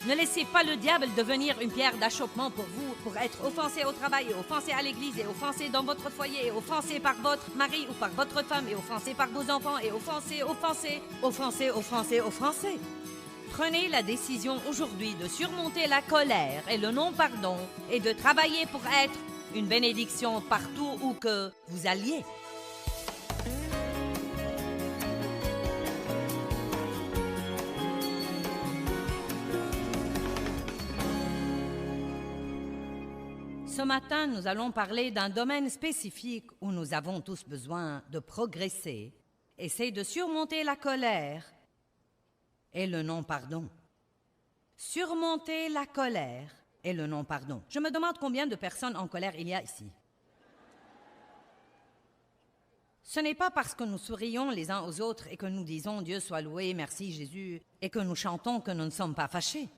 Ne laissez pas le diable devenir une pierre d'achoppement pour vous, pour être offensé au travail, et offensé à l'église, et offensé dans votre foyer, et offensé par votre mari ou par votre femme, et offensé par vos enfants, et offensé. Prenez la décision aujourd'hui de surmonter la colère et le non-pardon et de travailler pour être une bénédiction partout où que vous alliez. Ce matin, nous allons parler d'un domaine spécifique où nous avons tous besoin de progresser, et c'est de surmonter la colère et le non-pardon. Surmonter la colère et le non-pardon. Je me demande combien de personnes en colère il y a ici. Ce n'est pas parce que nous sourions les uns aux autres et que nous disons « Dieu soit loué, merci Jésus » et que nous chantons que nous ne sommes pas fâchés.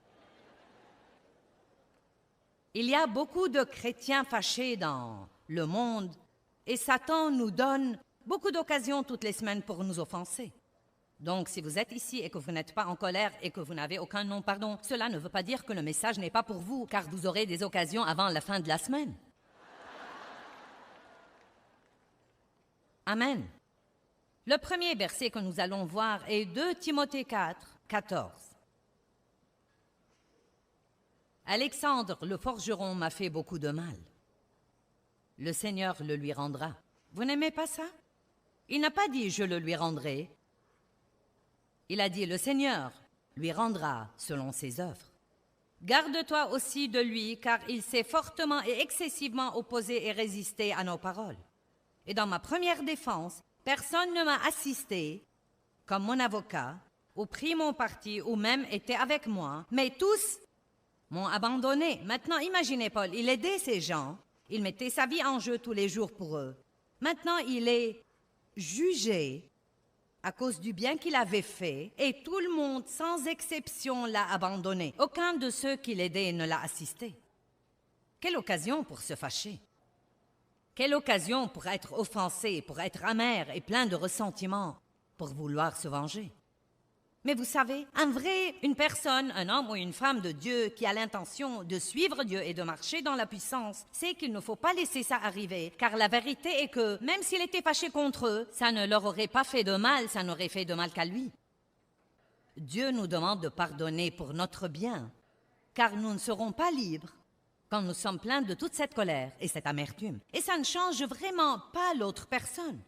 Il y a beaucoup de chrétiens fâchés dans le monde et Satan nous donne beaucoup d'occasions toutes les semaines pour nous offenser. Donc, si vous êtes ici et que vous n'êtes pas en colère et que vous n'avez aucun non-pardon, cela ne veut pas dire que le message n'est pas pour vous, car vous aurez des occasions avant la fin de la semaine. Amen. Le premier verset que nous allons voir est 2 Timothée 4, 14. Alexandre, le forgeron, m'a fait beaucoup de mal. Le Seigneur le lui rendra. Vous n'aimez pas ça? Il n'a pas dit « je le lui rendrai ». Il a dit « le Seigneur lui rendra selon ses œuvres ». Garde-toi aussi de lui, car il s'est fortement et excessivement opposé et résisté à nos paroles. Et dans ma première défense, personne ne m'a assisté comme mon avocat, ou pris mon parti, ou même été avec moi, mais tous m'ont abandonné. Maintenant, imaginez Paul, il aidait ces gens, il mettait sa vie en jeu tous les jours pour eux. Maintenant, il est jugé à cause du bien qu'il avait fait, et tout le monde, sans exception, l'a abandonné. Aucun de ceux qui l'aidaient ne l'a assisté. Quelle occasion pour se fâcher! Quelle occasion pour être offensé, pour être amer et plein de ressentiment, pour vouloir se venger! Mais vous savez, une personne, un homme ou une femme de Dieu qui a l'intention de suivre Dieu et de marcher dans la puissance, sait qu'il ne faut pas laisser ça arriver, car la vérité est que, même s'il était fâché contre eux, ça ne leur aurait pas fait de mal, ça n'aurait fait de mal qu'à lui. Dieu nous demande de pardonner pour notre bien, car nous ne serons pas libres quand nous sommes pleins de toute cette colère et cette amertume. Et ça ne change vraiment pas l'autre personne.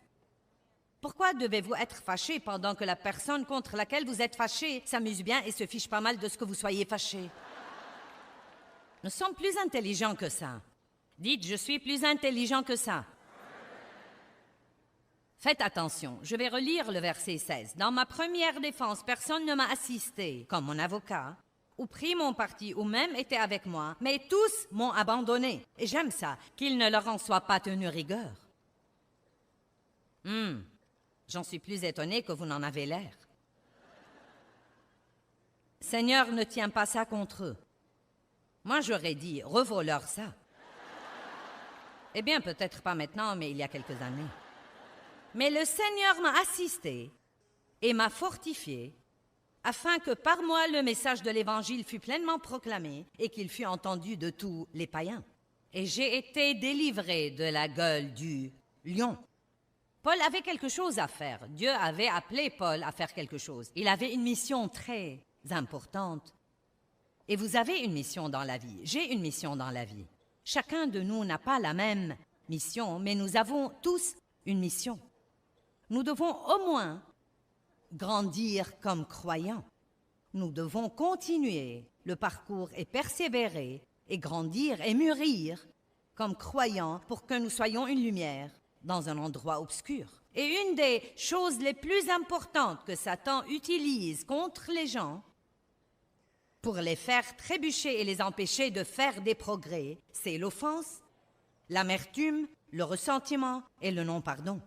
Pourquoi devez-vous être fâché pendant que la personne contre laquelle vous êtes fâché s'amuse bien et se fiche pas mal de ce que vous soyez fâché? Nous sommes plus intelligents que ça. Dites, je suis plus intelligent que ça. Faites attention, je vais relire le verset 16. Dans ma première défense, personne ne m'a assisté comme mon avocat, ou pris mon parti, ou même été avec moi, mais tous m'ont abandonné. Et j'aime ça, qu'il ne leur en soit pas tenu rigueur. J'en suis plus étonnée que vous n'en avez l'air. Seigneur ne tient pas ça contre eux. Moi, j'aurais dit, revaux-leur ça. Eh bien, peut-être pas maintenant, mais il y a quelques années. Mais le Seigneur m'a assisté et m'a fortifié afin que par moi le message de l'Évangile fût pleinement proclamé et qu'il fût entendu de tous les païens. Et j'ai été délivré de la gueule du lion. Paul avait quelque chose à faire. Dieu avait appelé Paul à faire quelque chose. Il avait une mission très importante. Et vous avez une mission dans la vie. J'ai une mission dans la vie. Chacun de nous n'a pas la même mission, mais nous avons tous une mission. Nous devons au moins grandir comme croyants. Nous devons continuer le parcours et persévérer et grandir et mûrir comme croyants pour que nous soyons une lumière dans un endroit obscur. Et une des choses les plus importantes que Satan utilise contre les gens pour les faire trébucher et les empêcher de faire des progrès, c'est l'offense, l'amertume, le ressentiment et le non-pardon.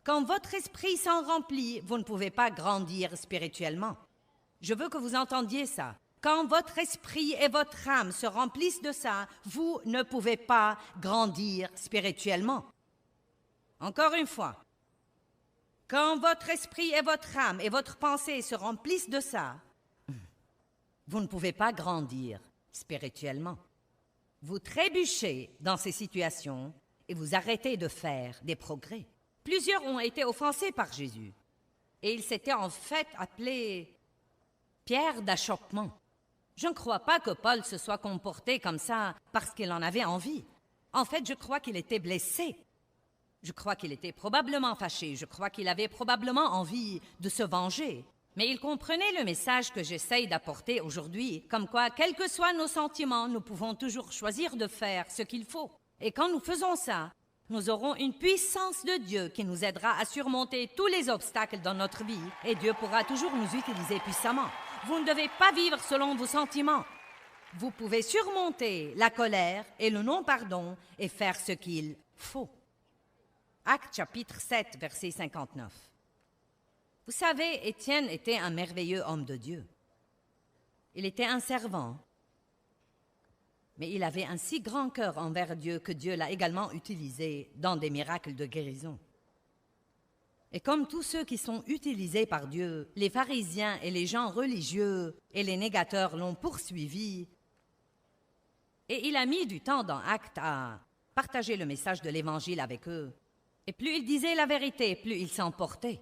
Quand votre esprit s'en remplit, vous ne pouvez pas grandir spirituellement. Je veux que vous entendiez ça. Quand votre esprit et votre âme se remplissent de ça, vous ne pouvez pas grandir spirituellement. Encore une fois, quand votre esprit et votre âme et votre pensée se remplissent de ça, Vous ne pouvez pas grandir spirituellement. Vous trébuchez dans ces situations et vous arrêtez de faire des progrès. Plusieurs ont été offensés par Jésus. Et il s'était en fait appelé Pierre d'achoppement. Je ne crois pas que Paul se soit comporté comme ça parce qu'il en avait envie. En fait, je crois qu'il était blessé. Je crois qu'il était probablement fâché. Je crois qu'il avait probablement envie de se venger. Mais il comprenait le message que j'essaye d'apporter aujourd'hui, comme quoi, quels que soient nos sentiments, nous pouvons toujours choisir de faire ce qu'il faut. Et quand nous faisons ça, nous aurons une puissance de Dieu qui nous aidera à surmonter tous les obstacles dans notre vie et Dieu pourra toujours nous utiliser puissamment. Vous ne devez pas vivre selon vos sentiments. Vous pouvez surmonter la colère et le non-pardon et faire ce qu'il faut. Actes chapitre 7, verset 59. Vous savez, Étienne était un merveilleux homme de Dieu. Il était un servant. Mais il avait un si grand cœur envers Dieu que Dieu l'a également utilisé dans des miracles de guérison. Et comme tous ceux qui sont utilisés par Dieu, les pharisiens et les gens religieux et les négateurs l'ont poursuivi, et il a mis du temps dans Actes à partager le message de l'Évangile avec eux. Et plus il disait la vérité, plus il s'emportait.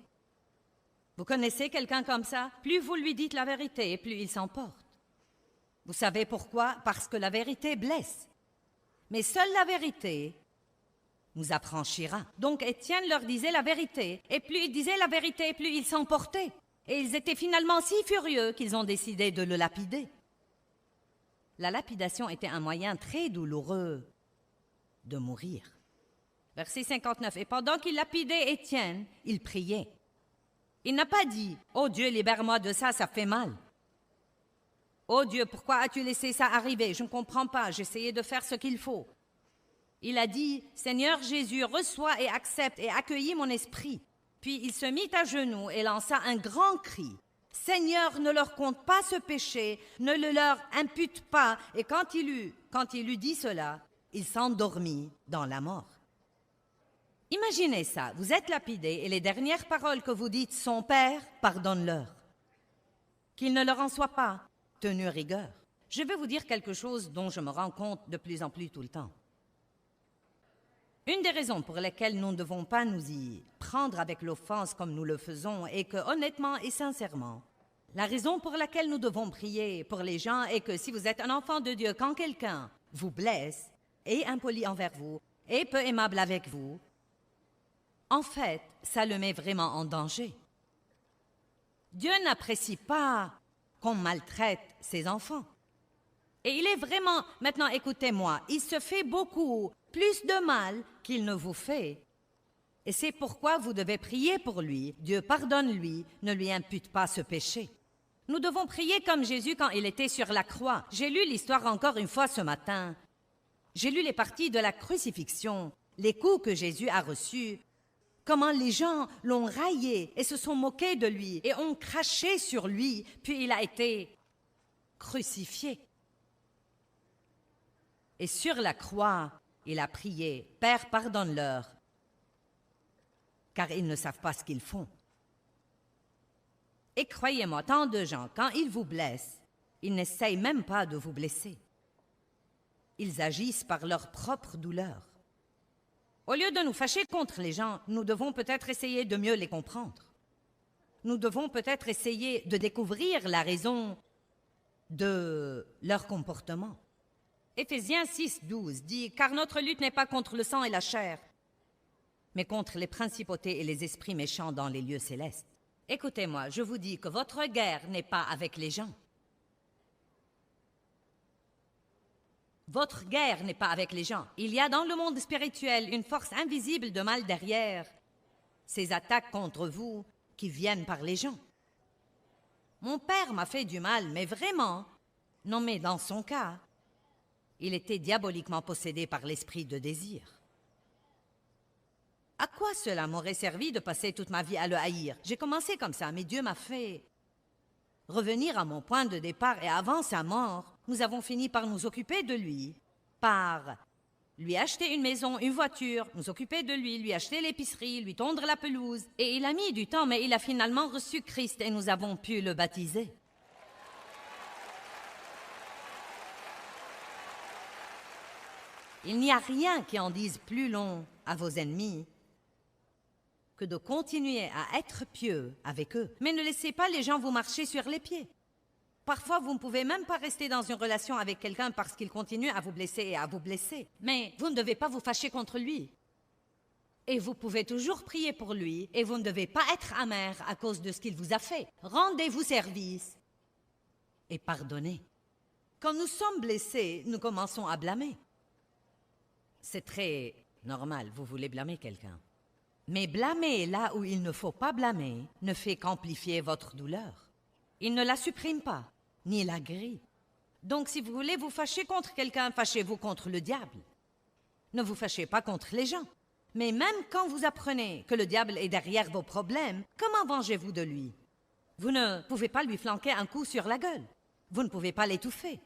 Vous connaissez quelqu'un comme ça? Plus vous lui dites la vérité, plus il s'emporte. Vous savez pourquoi? Parce que la vérité blesse. Mais seule la vérité nous affranchira. Donc Étienne leur disait la vérité, et plus il disait la vérité, plus il s'emportait. Et ils étaient finalement si furieux qu'ils ont décidé de le lapider. La lapidation était un moyen très douloureux de mourir. Verset 59. Et pendant qu'il lapidait Étienne, il priait. Il n'a pas dit « Oh Dieu, libère-moi de ça, ça fait mal. » « Oh Dieu, pourquoi as-tu laissé ça arriver? Je ne comprends pas, j'essayais de faire ce qu'il faut. » Il a dit « Seigneur Jésus, reçois et accepte et accueillis mon esprit. » Puis il se mit à genoux et lança un grand cri. « Seigneur, ne leur compte pas ce péché, ne le leur impute pas. » Et quand il eut dit cela, il s'endormit dans la mort. Imaginez ça, vous êtes lapidé et les dernières paroles que vous dites sont « Père, pardonne-leur. » Qu'il ne leur en soit pas tenu rigueur. Je vais vous dire quelque chose dont je me rends compte de plus en plus tout le temps. Une des raisons pour lesquelles nous ne devons pas nous y prendre avec l'offense comme nous le faisons est que, honnêtement et sincèrement, la raison pour laquelle nous devons prier pour les gens est que si vous êtes un enfant de Dieu, quand quelqu'un vous blesse, est impoli envers vous, est peu aimable avec vous, en fait, ça le met vraiment en danger. Dieu n'apprécie pas qu'on maltraite ses enfants. Et il est vraiment, maintenant écoutez-moi, il se fait beaucoup plus de mal qu'il ne vous fait. Et c'est pourquoi vous devez prier pour lui. Dieu pardonne-lui, ne lui impute pas ce péché. Nous devons prier comme Jésus quand il était sur la croix. J'ai lu l'histoire encore une fois ce matin. J'ai lu les parties de la crucifixion, les coups que Jésus a reçus, comment les gens l'ont raillé et se sont moqués de lui et ont craché sur lui, puis il a été crucifié. Et sur la croix, il a prié, « Père, pardonne-leur, car ils ne savent pas ce qu'ils font. » Et croyez-moi, tant de gens, quand ils vous blessent, ils n'essayent même pas de vous blesser. Ils agissent par leur propre douleur. Au lieu de nous fâcher contre les gens, nous devons peut-être essayer de mieux les comprendre. Nous devons peut-être essayer de découvrir la raison de leur comportement. Éphésiens 6, 12 dit « Car notre lutte n'est pas contre le sang et la chair, mais contre les principautés et les esprits méchants dans les lieux célestes. » Écoutez-moi, je vous dis que votre guerre n'est pas avec les gens. Votre guerre n'est pas avec les gens. Il y a dans le monde spirituel une force invisible de mal derrière ces attaques contre vous qui viennent par les gens. Mon père m'a fait du mal, mais vraiment, non mais dans son cas, il était diaboliquement possédé par l'esprit de désir. À quoi cela m'aurait servi de passer toute ma vie à le haïr? J'ai commencé comme ça, mais Dieu m'a fait revenir à mon point de départ et avant sa mort, nous avons fini par nous occuper de lui, par lui acheter une maison, une voiture, nous occuper de lui, lui acheter l'épicerie, lui tondre la pelouse. Et il a mis du temps, mais il a finalement reçu Christ et nous avons pu le baptiser. Il n'y a rien qui en dise plus long à vos ennemis que de continuer à être pieux avec eux. Mais ne laissez pas les gens vous marcher sur les pieds. Parfois, vous ne pouvez même pas rester dans une relation avec quelqu'un parce qu'il continue à vous blesser et à vous blesser. Mais vous ne devez pas vous fâcher contre lui. Et vous pouvez toujours prier pour lui, et vous ne devez pas être amer à cause de ce qu'il vous a fait. Rendez-vous service et pardonnez. Quand nous sommes blessés, nous commençons à blâmer. C'est très normal, vous voulez blâmer quelqu'un. Mais blâmer là où il ne faut pas blâmer ne fait qu'amplifier votre douleur. Il ne la supprime pas, ni la grille. Donc si vous voulez vous fâcher contre quelqu'un, fâchez-vous contre le diable. Ne vous fâchez pas contre les gens. Mais même quand vous apprenez que le diable est derrière vos problèmes, comment vengez-vous de lui? Vous ne pouvez pas lui flanquer un coup sur la gueule. Vous ne pouvez pas l'étouffer.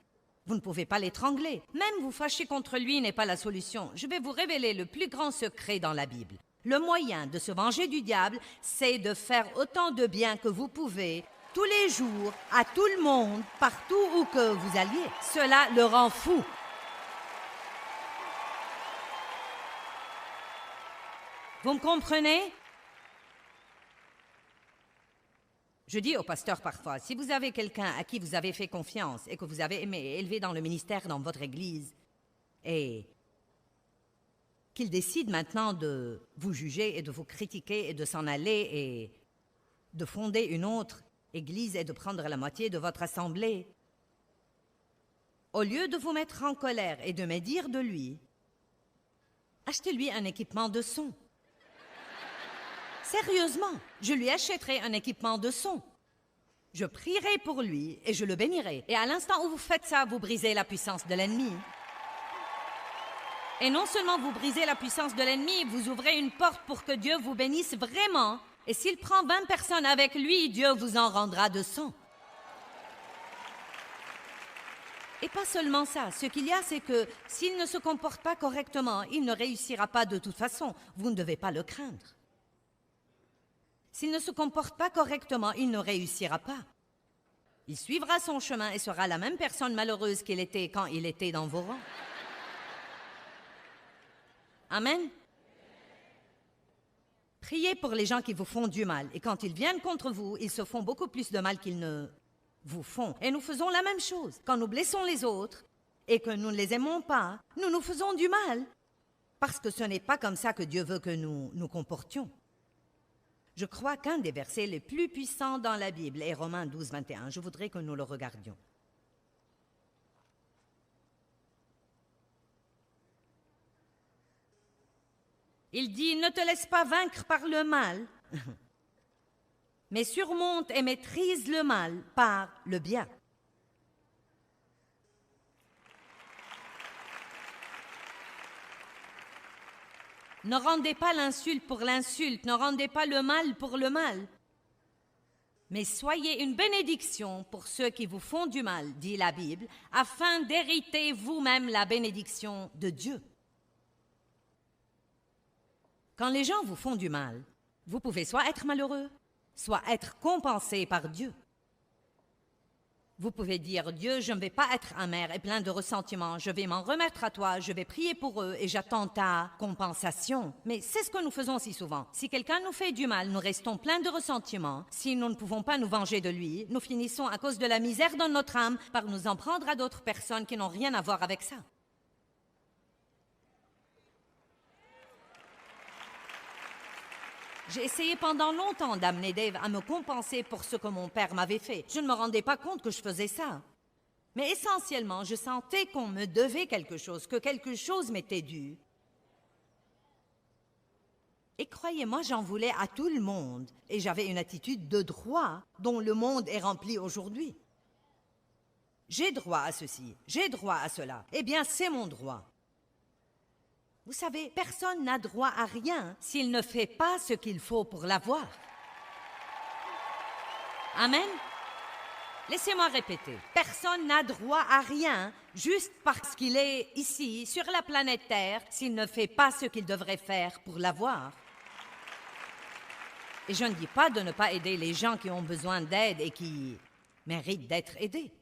Vous ne pouvez pas l'étrangler. Même vous fâcher contre lui n'est pas la solution. Je vais vous révéler le plus grand secret dans la Bible. Le moyen de se venger du diable, c'est de faire autant de bien que vous pouvez, tous les jours, à tout le monde, partout où que vous alliez. Cela le rend fou. Vous me comprenez? Je dis au pasteur parfois, si vous avez quelqu'un à qui vous avez fait confiance et que vous avez aimé et élevé dans le ministère dans votre église, et qu'il décide maintenant de vous juger et de vous critiquer et de s'en aller et de fonder une autre église et de prendre la moitié de votre assemblée, au lieu de vous mettre en colère et de médire de lui, achetez-lui un équipement de son. Sérieusement, je lui achèterai un équipement de son. Je prierai pour lui et je le bénirai. Et à l'instant où vous faites ça, vous brisez la puissance de l'ennemi. Et non seulement vous brisez la puissance de l'ennemi, vous ouvrez une porte pour que Dieu vous bénisse vraiment. Et s'il prend 20 personnes avec lui, Dieu vous en rendra de 100. Et pas seulement ça. Ce qu'il y a, c'est que s'il ne se comporte pas correctement, il ne réussira pas de toute façon. Vous ne devez pas le craindre. S'il ne se comporte pas correctement, il ne réussira pas. Il suivra son chemin et sera la même personne malheureuse qu'il était quand il était dans vos rangs. Amen. Priez pour les gens qui vous font du mal. Et quand ils viennent contre vous, ils se font beaucoup plus de mal qu'ils ne vous font. Et nous faisons la même chose. Quand nous blessons les autres et que nous ne les aimons pas, nous nous faisons du mal. Parce que ce n'est pas comme ça que Dieu veut que nous nous comportions. Je crois qu'un des versets les plus puissants dans la Bible est Romains 12, 21. Je voudrais que nous le regardions. Il dit, ne te laisse pas vaincre par le mal, mais surmonte et maîtrise le mal par le bien. Ne rendez pas l'insulte pour l'insulte, ne rendez pas le mal pour le mal. Mais soyez une bénédiction pour ceux qui vous font du mal, dit la Bible, afin d'hériter vous-même la bénédiction de Dieu. Quand les gens vous font du mal, vous pouvez soit être malheureux, soit être compensé par Dieu. Vous pouvez dire, Dieu, je ne vais pas être amer et plein de ressentiment, je vais m'en remettre à toi, je vais prier pour eux et j'attends ta compensation. Mais c'est ce que nous faisons si souvent. Si quelqu'un nous fait du mal, nous restons pleins de ressentiment. Si nous ne pouvons pas nous venger de lui, nous finissons à cause de la misère dans notre âme par nous en prendre à d'autres personnes qui n'ont rien à voir avec ça. J'ai essayé pendant longtemps d'amener Dave à me compenser pour ce que mon père m'avait fait. Je ne me rendais pas compte que je faisais ça. Mais essentiellement, je sentais qu'on me devait quelque chose, que quelque chose m'était dû. Et croyez-moi, j'en voulais à tout le monde. Et j'avais une attitude de droit dont le monde est rempli aujourd'hui. J'ai droit à ceci, j'ai droit à cela. Eh bien, c'est mon droit. Vous savez, personne n'a droit à rien s'il ne fait pas ce qu'il faut pour l'avoir. Amen. Laissez-moi répéter. Personne n'a droit à rien juste parce qu'il est ici, sur la planète Terre, s'il ne fait pas ce qu'il devrait faire pour l'avoir. Et je ne dis pas de ne pas aider les gens qui ont besoin d'aide et qui méritent d'être aidés.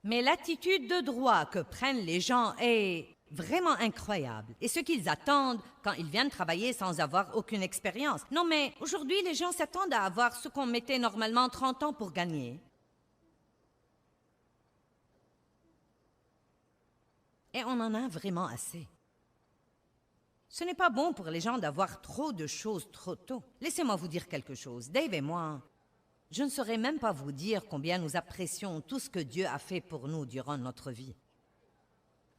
Mais l'attitude de droit que prennent les gens est vraiment incroyable. Et ce qu'ils attendent quand ils viennent travailler sans avoir aucune expérience. Non, mais aujourd'hui, les gens s'attendent à avoir ce qu'on mettait normalement 30 ans pour gagner. Et on en a vraiment assez. Ce n'est pas bon pour les gens d'avoir trop de choses trop tôt. Laissez-moi vous dire quelque chose. Dave et moi, je ne saurais même pas vous dire combien nous apprécions tout ce que Dieu a fait pour nous durant notre vie.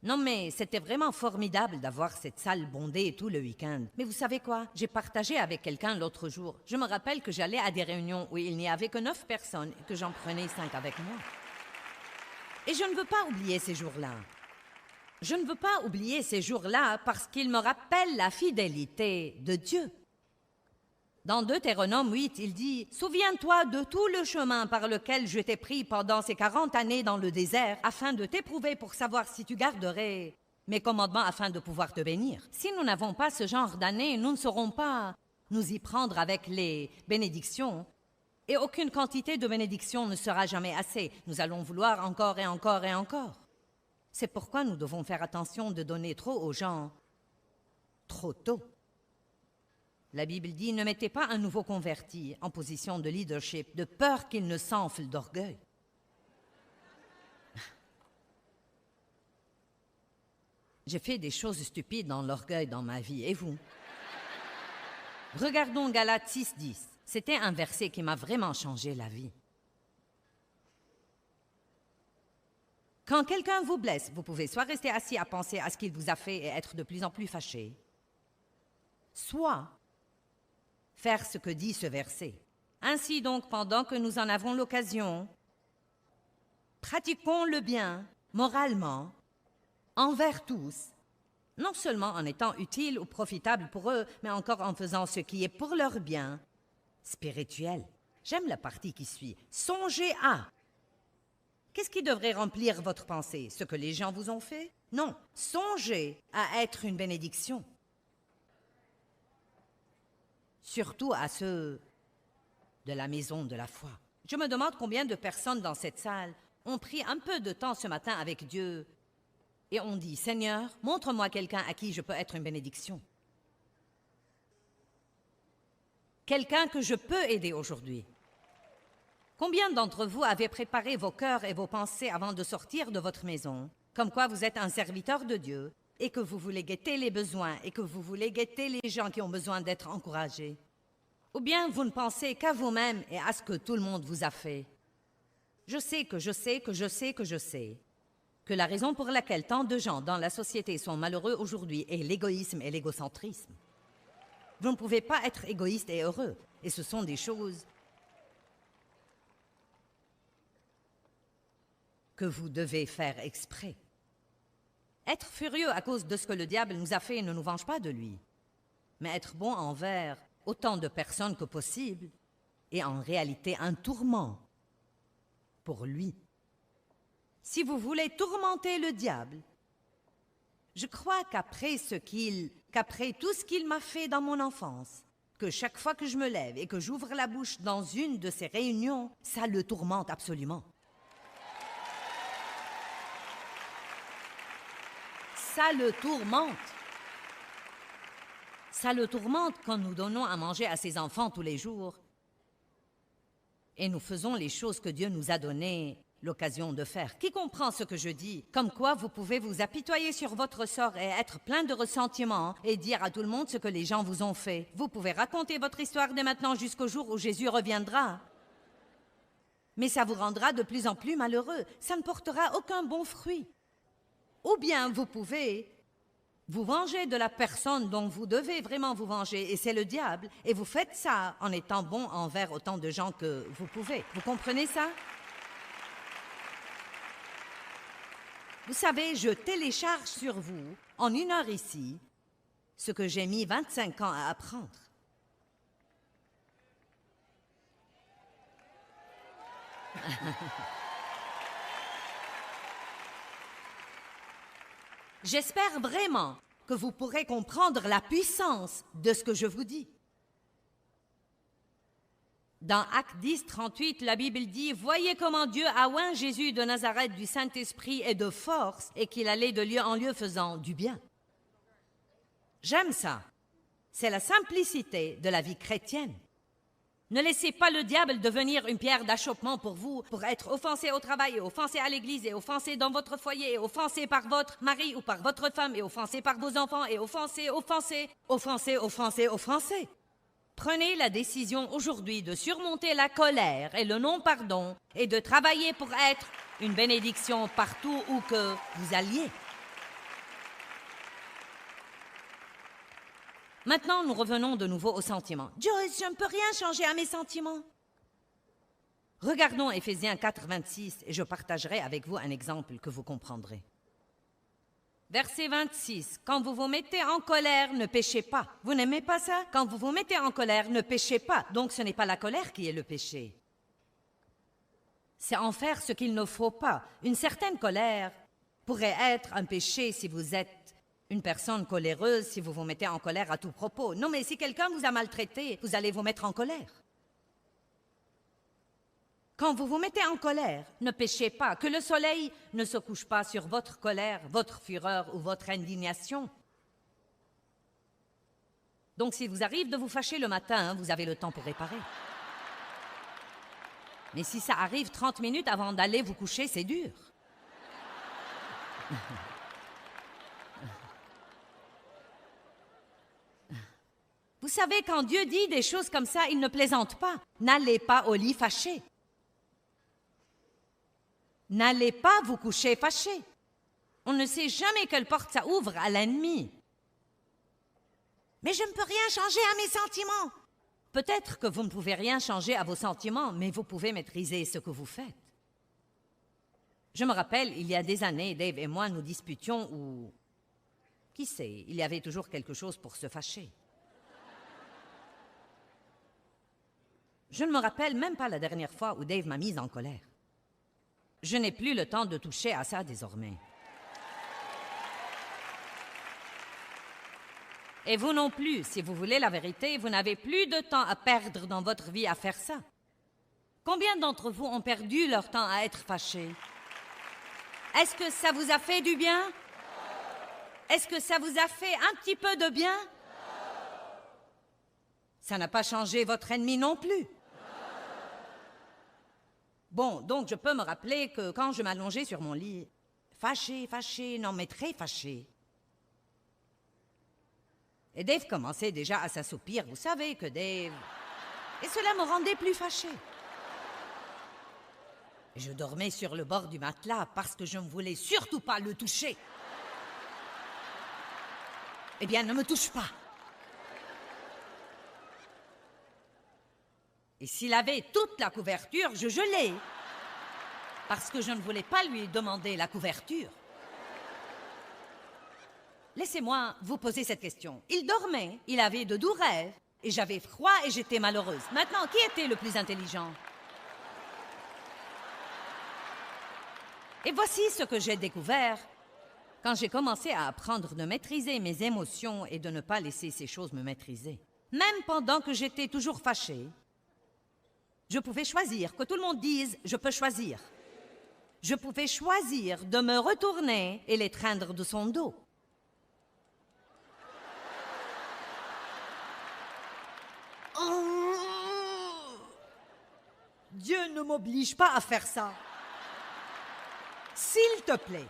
Non, mais c'était vraiment formidable d'avoir cette salle bondée tout le week-end. Mais vous savez quoi? J'ai partagé avec quelqu'un l'autre jour. Je me rappelle que j'allais à des réunions où il n'y avait que 9 personnes et que j'en prenais 5 avec moi. Et je ne veux pas oublier ces jours-là. Je ne veux pas oublier ces jours-là parce qu'ils me rappellent la fidélité de Dieu. Dans Deutéronome 8, il dit « Souviens-toi de tout le chemin par lequel je t'ai pris pendant ces 40 années dans le désert, afin de t'éprouver pour savoir si tu garderais mes commandements afin de pouvoir te bénir. » Si nous n'avons pas ce genre d'année, nous ne saurons pas nous y prendre avec les bénédictions. Et aucune quantité de bénédictions ne sera jamais assez. Nous allons vouloir encore et encore et encore. C'est pourquoi nous devons faire attention de donner trop aux gens trop tôt. La Bible dit « Ne mettez pas un nouveau converti en position de leadership, de peur qu'il ne s'enfle d'orgueil. » J'ai fait des choses stupides dans l'orgueil dans ma vie, et vous? Regardons Galates 6:10. C'était un verset qui m'a vraiment changé la vie. Quand quelqu'un vous blesse, vous pouvez soit rester assis à penser à ce qu'il vous a fait et être de plus en plus fâché, soit faire ce que dit ce verset. Ainsi donc, pendant que nous en avons l'occasion, pratiquons le bien moralement envers tous, non seulement en étant utiles ou profitables pour eux, mais encore en faisant ce qui est pour leur bien spirituel. J'aime la partie qui suit. Songez à. Qu'est-ce qui devrait remplir votre pensée? Ce que les gens vous ont fait? Non. Songez à être une bénédiction. Surtout à ceux de la maison de la foi. Je me demande combien de personnes dans cette salle ont pris un peu de temps ce matin avec Dieu et ont dit « Seigneur, montre-moi quelqu'un à qui je peux être une bénédiction. Quelqu'un que je peux aider aujourd'hui. » Combien d'entre vous avez préparé vos cœurs et vos pensées avant de sortir de votre maison, comme quoi vous êtes un serviteur de Dieu et que vous voulez guetter les besoins et que vous voulez guetter les gens qui ont besoin d'être encouragés? Ou bien vous ne pensez qu'à vous-même et à ce que tout le monde vous a fait? Je sais que la raison pour laquelle tant de gens dans la société sont malheureux aujourd'hui est l'égoïsme et l'égocentrisme. Vous ne pouvez pas être égoïste et heureux, et ce sont des choses que vous devez faire exprès. Être furieux à cause de ce que le diable nous a fait ne nous venge pas de lui, mais être bon envers autant de personnes que possible est en réalité un tourment pour lui. Si vous voulez tourmenter le diable, je crois qu'après tout ce qu'il m'a fait dans mon enfance, que chaque fois que je me lève et que j'ouvre la bouche dans une de ces réunions, ça le tourmente absolument. Ça le tourmente. Ça le tourmente quand nous donnons à manger à ses enfants tous les jours et nous faisons les choses que Dieu nous a donné l'occasion de faire. Qui comprend ce que je dis? Comme quoi vous pouvez vous apitoyer sur votre sort et être plein de ressentiment et dire à tout le monde ce que les gens vous ont fait. Vous pouvez raconter votre histoire dès maintenant jusqu'au jour où Jésus reviendra. Mais ça vous rendra de plus en plus malheureux. Ça ne portera aucun bon fruit. Ou bien vous pouvez vous venger de la personne dont vous devez vraiment vous venger, et c'est le diable, et vous faites ça en étant bon envers autant de gens que vous pouvez. Vous comprenez ça? Vous savez, je télécharge sur vous, en 1 heure ici, ce que j'ai mis 25 ans à apprendre. J'espère vraiment que vous pourrez comprendre la puissance de ce que je vous dis. Dans Actes 10, 38, la Bible dit « Voyez comment Dieu a oint Jésus de Nazareth du Saint-Esprit et de force, et qu'il allait de lieu en lieu faisant du bien. » J'aime ça. C'est la simplicité de la vie chrétienne. Ne laissez pas le diable devenir une pierre d'achoppement pour vous, pour être offensé au travail, et offensé à l'église, et offensé dans votre foyer, et offensé par votre mari ou par votre femme, et offensé par vos enfants, et offensé. Prenez la décision aujourd'hui de surmonter la colère et le non-pardon et de travailler pour être une bénédiction partout où que vous alliez. Maintenant, nous revenons de nouveau aux sentiments. Joyce, je ne peux rien changer à mes sentiments. Regardons Éphésiens 4, 26 et je partagerai avec vous un exemple que vous comprendrez. Verset 26. Quand vous vous mettez en colère, ne péchez pas. Vous n'aimez pas ça? Quand vous vous mettez en colère, ne péchez pas. Donc ce n'est pas la colère qui est le péché. C'est en faire ce qu'il ne faut pas. Une certaine colère pourrait être un péché si vous êtes une personne coléreuse, si vous vous mettez en colère à tout propos. Non, mais si quelqu'un vous a maltraité, vous allez vous mettre en colère. Quand vous vous mettez en colère, ne péchez pas, que le soleil ne se couche pas sur votre colère, votre fureur ou votre indignation. Donc, s'il vous arrive de vous fâcher le matin, vous avez le temps pour réparer. Mais si ça arrive 30 minutes avant d'aller vous coucher, c'est dur. Vous savez, quand Dieu dit des choses comme ça, il ne plaisante pas. N'allez pas au lit fâché. N'allez pas vous coucher fâché. On ne sait jamais quelle porte ça ouvre à l'ennemi. Mais je ne peux rien changer à mes sentiments. Peut-être que vous ne pouvez rien changer à vos sentiments, mais vous pouvez maîtriser ce que vous faites. Je me rappelle, il y a des années, Dave et moi nous disputions ou... Qui sait, il y avait toujours quelque chose pour se fâcher. Je ne me rappelle même pas la dernière fois où Dave m'a mise en colère. Je n'ai plus le temps de toucher à ça désormais. Et vous non plus, si vous voulez la vérité, vous n'avez plus de temps à perdre dans votre vie à faire ça. Combien d'entre vous ont perdu leur temps à être fâchés? Est-ce que ça vous a fait du bien? Est-ce que ça vous a fait un petit peu de bien? Ça n'a pas changé votre ennemi non plus. Bon, donc je peux me rappeler que quand je m'allongeais sur mon lit, fâché, non mais très fâché. Et Dave commençait déjà à s'assoupir. Vous savez que Dave... Et cela me rendait plus fâché. Et je dormais sur le bord du matelas parce que je ne voulais surtout pas le toucher. Eh bien, ne me touche pas. Et s'il avait toute la couverture, je gelais. Parce que je ne voulais pas lui demander la couverture. Laissez-moi vous poser cette question. Il dormait, il avait de doux rêves, et j'avais froid et j'étais malheureuse. Maintenant, qui était le plus intelligent? Et voici ce que j'ai découvert quand j'ai commencé à apprendre de maîtriser mes émotions et de ne pas laisser ces choses me maîtriser. Même pendant que j'étais toujours fâchée, je pouvais choisir, que tout le monde dise « je peux choisir ». Je pouvais choisir de me retourner et l'étreindre de son dos. Oh! Dieu ne m'oblige pas à faire ça. S'il te plaît.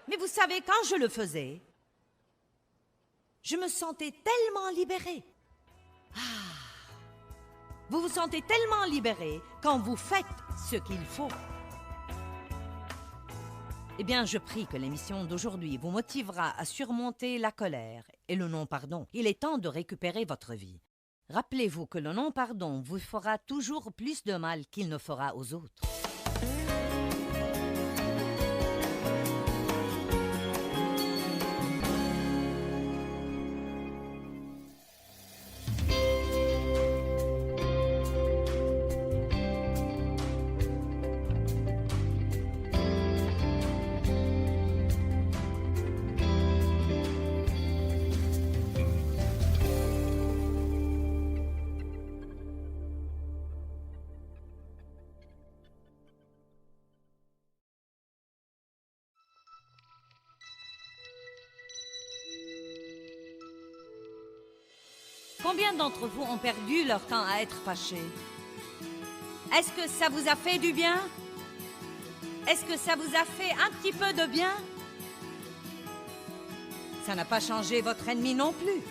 Mais vous savez, quand je le faisais, je me sentais tellement libérée. Vous vous sentez tellement libéré quand vous faites ce qu'il faut. Eh bien, je prie que l'émission d'aujourd'hui vous motivera à surmonter la colère et le non-pardon. Il est temps de récupérer votre vie. Rappelez-vous que le non-pardon vous fera toujours plus de mal qu'il ne fera aux autres. Combien d'entre vous ont perdu leur temps à être fâchés? Est-ce que ça vous a fait du bien? Est-ce que ça vous a fait un petit peu de bien? Ça n'a pas changé votre ennemi non plus.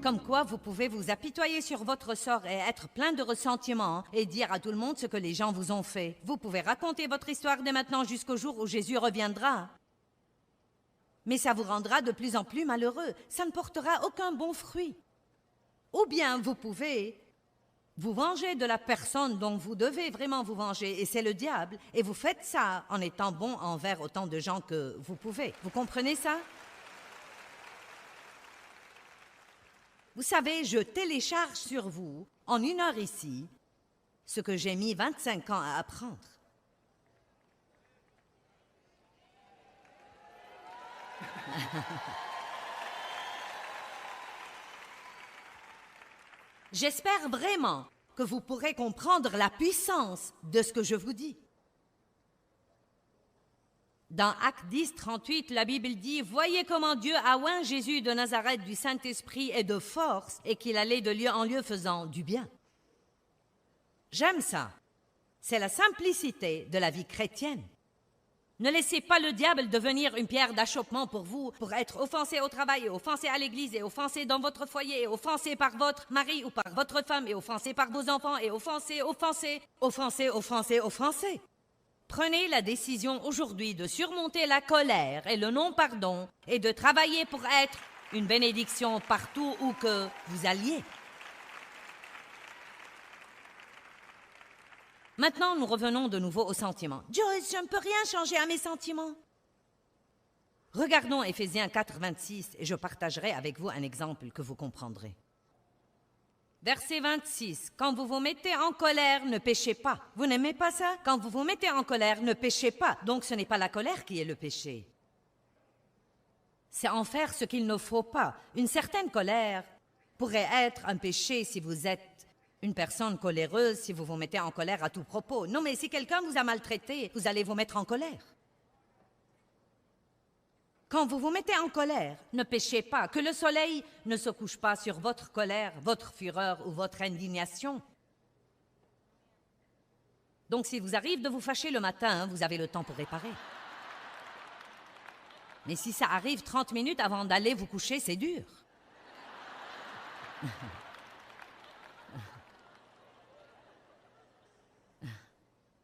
Comme quoi, vous pouvez vous apitoyer sur votre sort et être plein de ressentiment et dire à tout le monde ce que les gens vous ont fait. Vous pouvez raconter votre histoire dès maintenant jusqu'au jour où Jésus reviendra. Mais ça vous rendra de plus en plus malheureux. Ça ne portera aucun bon fruit. Ou bien vous pouvez vous venger de la personne dont vous devez vraiment vous venger, et c'est le diable. Et vous faites ça en étant bon envers autant de gens que vous pouvez. Vous comprenez ça? Vous savez, je télécharge sur vous, en 1 heure ici, ce que j'ai mis 25 ans à apprendre. J'espère vraiment que vous pourrez comprendre la puissance de ce que je vous dis. Dans Actes 10, 38, la Bible dit « Voyez comment Dieu a oint Jésus de Nazareth du Saint-Esprit et de force, et qu'il allait de lieu en lieu faisant du bien. » J'aime ça. C'est la simplicité de la vie chrétienne. Ne laissez pas le diable devenir une pierre d'achoppement pour vous, pour être offensé au travail, et offensé à l'église, et offensé dans votre foyer, et offensé par votre mari ou par votre femme, et offensé par vos enfants, et offensé. Prenez la décision aujourd'hui de surmonter la colère et le non-pardon et de travailler pour être une bénédiction partout où que vous alliez. Maintenant, nous revenons de nouveau aux sentiments. Joyce, je ne peux rien changer à mes sentiments. Regardons Éphésiens 4, 26 et je partagerai avec vous un exemple que vous comprendrez. Verset 26. Quand vous vous mettez en colère, ne péchez pas. Vous n'aimez pas ça? Quand vous vous mettez en colère, ne péchez pas. Donc ce n'est pas la colère qui est le péché. C'est en faire ce qu'il ne faut pas. Une certaine colère pourrait être un péché si vous êtes une personne coléreuse, si vous vous mettez en colère à tout propos. Non, mais si quelqu'un vous a maltraité, vous allez vous mettre en colère. Quand vous vous mettez en colère, ne péchez pas, que le soleil ne se couche pas sur votre colère, votre fureur ou votre indignation. Donc, s'il vous arrive de vous fâcher le matin, vous avez le temps pour réparer. Mais si ça arrive 30 minutes avant d'aller vous coucher, c'est dur.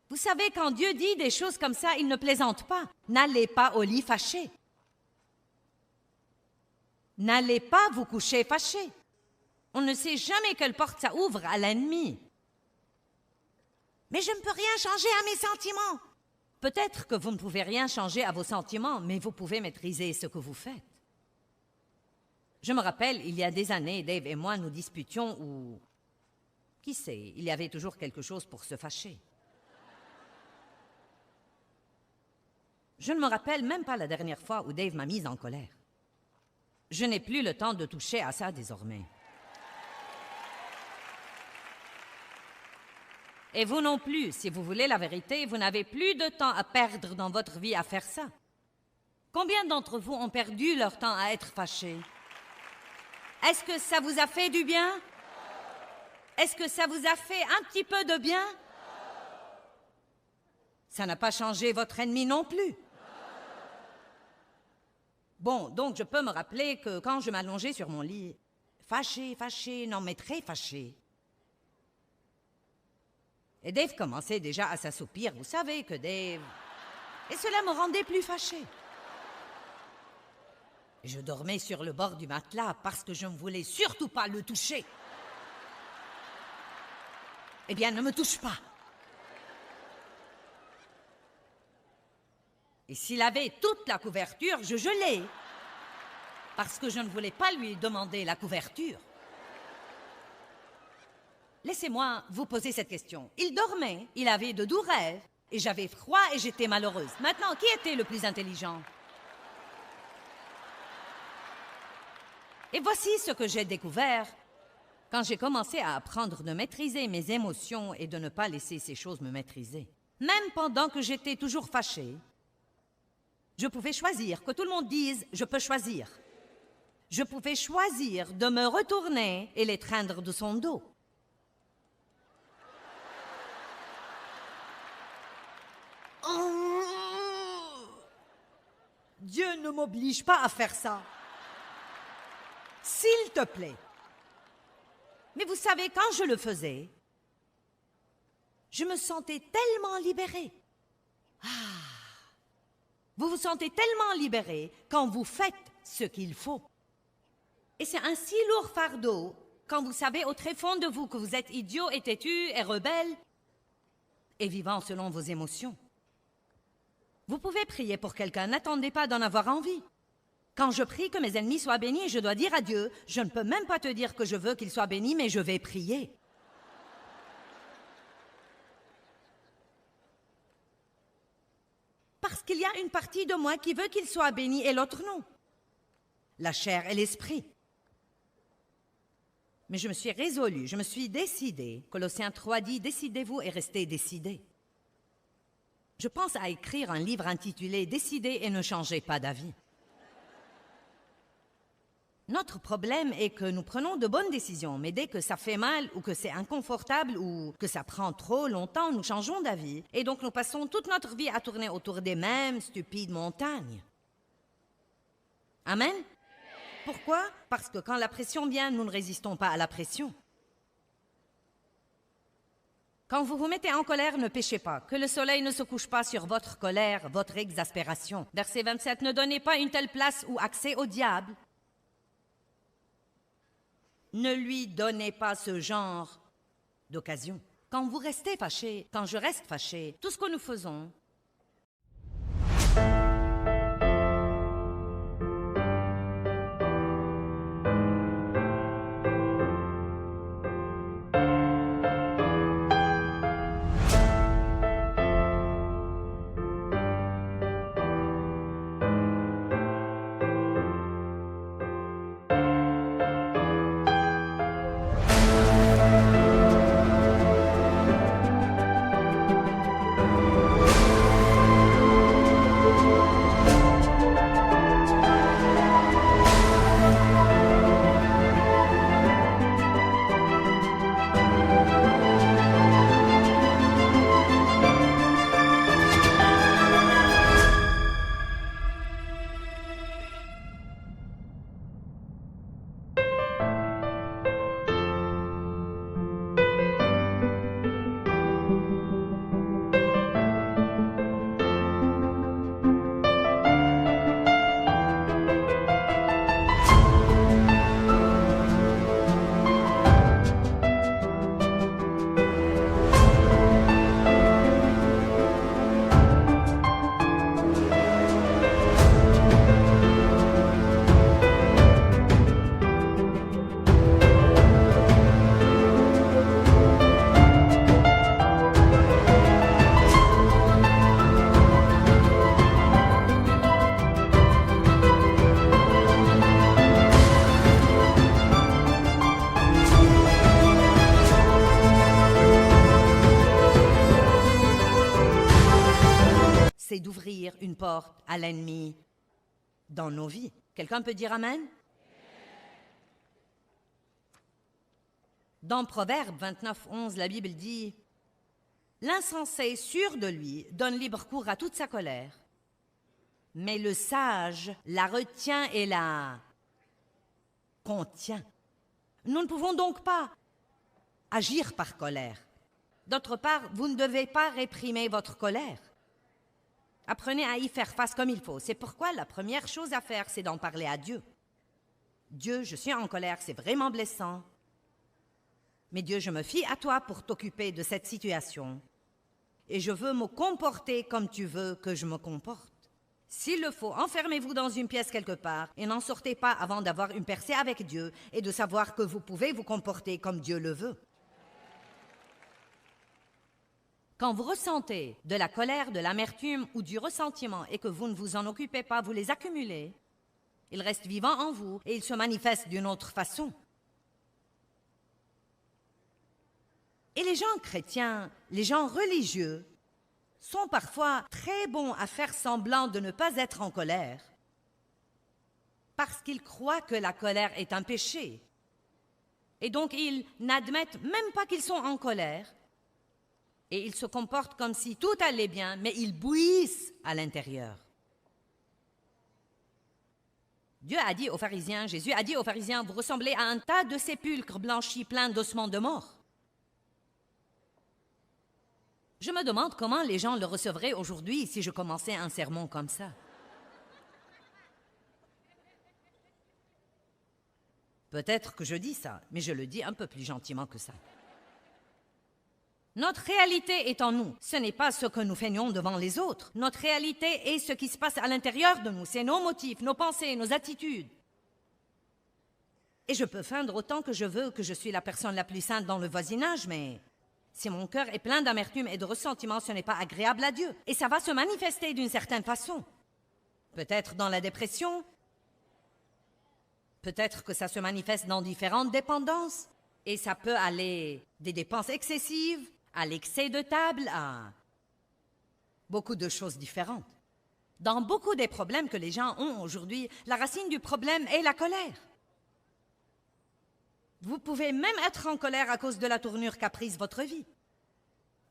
Vous savez, quand Dieu dit des choses comme ça, il ne plaisante pas. N'allez pas au lit fâché. N'allez pas vous coucher fâché. On ne sait jamais quelle porte ça ouvre à l'ennemi. Mais je ne peux rien changer à mes sentiments. Peut-être que vous ne pouvez rien changer à vos sentiments, mais vous pouvez maîtriser ce que vous faites. Je me rappelle, il y a des années, Dave et moi nous disputions ou... Qui sait, il y avait toujours quelque chose pour se fâcher. Je ne me rappelle même pas la dernière fois où Dave m'a mise en colère. Je n'ai plus le temps de toucher à ça désormais. Et vous non plus, si vous voulez la vérité, vous n'avez plus de temps à perdre dans votre vie à faire ça. Combien d'entre vous ont perdu leur temps à être fâchés? Est-ce que ça vous a fait du bien? Est-ce que ça vous a fait un petit peu de bien? Ça n'a pas changé votre ennemi non plus. Bon, donc je peux me rappeler que quand je m'allongeais sur mon lit, fâché, non mais très fâché. Et Dave commençait déjà à s'assoupir. Vous savez que Dave... Et cela me rendait plus fâché. Je dormais sur le bord du matelas parce que je ne voulais surtout pas le toucher. Eh bien, ne me touche pas. Et s'il avait toute la couverture, je gelais. Parce que je ne voulais pas lui demander la couverture. Laissez-moi vous poser cette question. Il dormait, il avait de doux rêves, et j'avais froid et j'étais malheureuse. Maintenant, qui était le plus intelligent? Et voici ce que j'ai découvert. Quand j'ai commencé à apprendre de maîtriser mes émotions et de ne pas laisser ces choses me maîtriser, même pendant que j'étais toujours fâchée, je pouvais choisir, que tout le monde dise « je peux choisir ». Je pouvais choisir de me retourner et l'étreindre de son dos. Dieu ne m'oblige pas à faire ça. S'il te plaît. Mais vous savez, quand je le faisais, je me sentais tellement libérée. Vous vous sentez tellement libéré quand vous faites ce qu'il faut. Et c'est un si lourd fardeau quand vous savez au très fond de vous que vous êtes idiot et têtu et rebelle et vivant selon vos émotions. Vous pouvez prier pour quelqu'un, n'attendez pas d'en avoir envie. Quand je prie que mes ennemis soient bénis, je dois dire à Dieu, je ne peux même pas te dire que je veux qu'ils soient bénis, mais je vais prier. Parce qu'il y a une partie de moi qui veut qu'ils soient bénis et l'autre non. La chair et l'esprit. Mais je me suis résolue, je me suis décidée. Colossiens 3 dit, décidez-vous et restez décidés. Je pense à écrire un livre intitulé « Décidez et ne changez pas d'avis ». Notre problème est que nous prenons de bonnes décisions, mais dès que ça fait mal ou que c'est inconfortable ou que ça prend trop longtemps, nous changeons d'avis. Et donc nous passons toute notre vie à tourner autour des mêmes stupides montagnes. Amen? Pourquoi? Parce que quand la pression vient, nous ne résistons pas à la pression. Quand vous vous mettez en colère, ne péchez pas. Que le soleil ne se couche pas sur votre colère, votre exaspération. Verset 27, ne donnez pas une telle place ou accès au diable. Ne lui donnez pas ce genre d'occasion. Quand vous restez fâché, quand je reste fâché, tout ce que nous faisons, c'est d'ouvrir une porte à l'ennemi dans nos vies. Quelqu'un peut dire Amen? Dans Proverbe 29, 11, la Bible dit « L'insensé sûr de lui donne libre cours à toute sa colère, mais le sage la retient et la contient. » Nous ne pouvons donc pas agir par colère. D'autre part, vous ne devez pas réprimer votre colère. Apprenez à y faire face comme il faut. C'est pourquoi la première chose à faire, c'est d'en parler à Dieu. Dieu, je suis en colère, c'est vraiment blessant. Mais Dieu, je me fie à toi pour t'occuper de cette situation. Et je veux me comporter comme tu veux que je me comporte. S'il le faut, enfermez-vous dans une pièce quelque part et n'en sortez pas avant d'avoir une percée avec Dieu et de savoir que vous pouvez vous comporter comme Dieu le veut. Quand vous ressentez de la colère, de l'amertume ou du ressentiment et que vous ne vous en occupez pas, vous les accumulez. Ils restent vivants en vous et ils se manifestent d'une autre façon. Et les gens chrétiens, les gens religieux, sont parfois très bons à faire semblant de ne pas être en colère parce qu'ils croient que la colère est un péché. Et donc ils n'admettent même pas qu'ils sont en colère et ils se comportent comme si tout allait bien, mais ils bouillissent à l'intérieur. Dieu a dit aux pharisiens, Jésus a dit aux pharisiens, vous ressemblez à un tas de sépulcres blanchis pleins d'ossements de mort. Je me demande comment les gens le recevraient aujourd'hui si je commençais un sermon comme ça. Peut-être que je dis ça, mais je le dis un peu plus gentiment que ça. Notre réalité est en nous. Ce n'est pas ce que nous feignons devant les autres. Notre réalité est ce qui se passe à l'intérieur de nous. C'est nos motifs, nos pensées, nos attitudes. Et je peux feindre autant que je veux que je suis la personne la plus sainte dans le voisinage, mais si mon cœur est plein d'amertume et de ressentiment, ce n'est pas agréable à Dieu. Et ça va se manifester d'une certaine façon. Peut-être dans la dépression. Peut-être que ça se manifeste dans différentes dépendances. Et ça peut aller des dépenses excessives, à l'excès de table, à beaucoup de choses différentes. Dans beaucoup des problèmes que les gens ont aujourd'hui, la racine du problème est la colère. Vous pouvez même être en colère à cause de la tournure qu'a prise votre vie.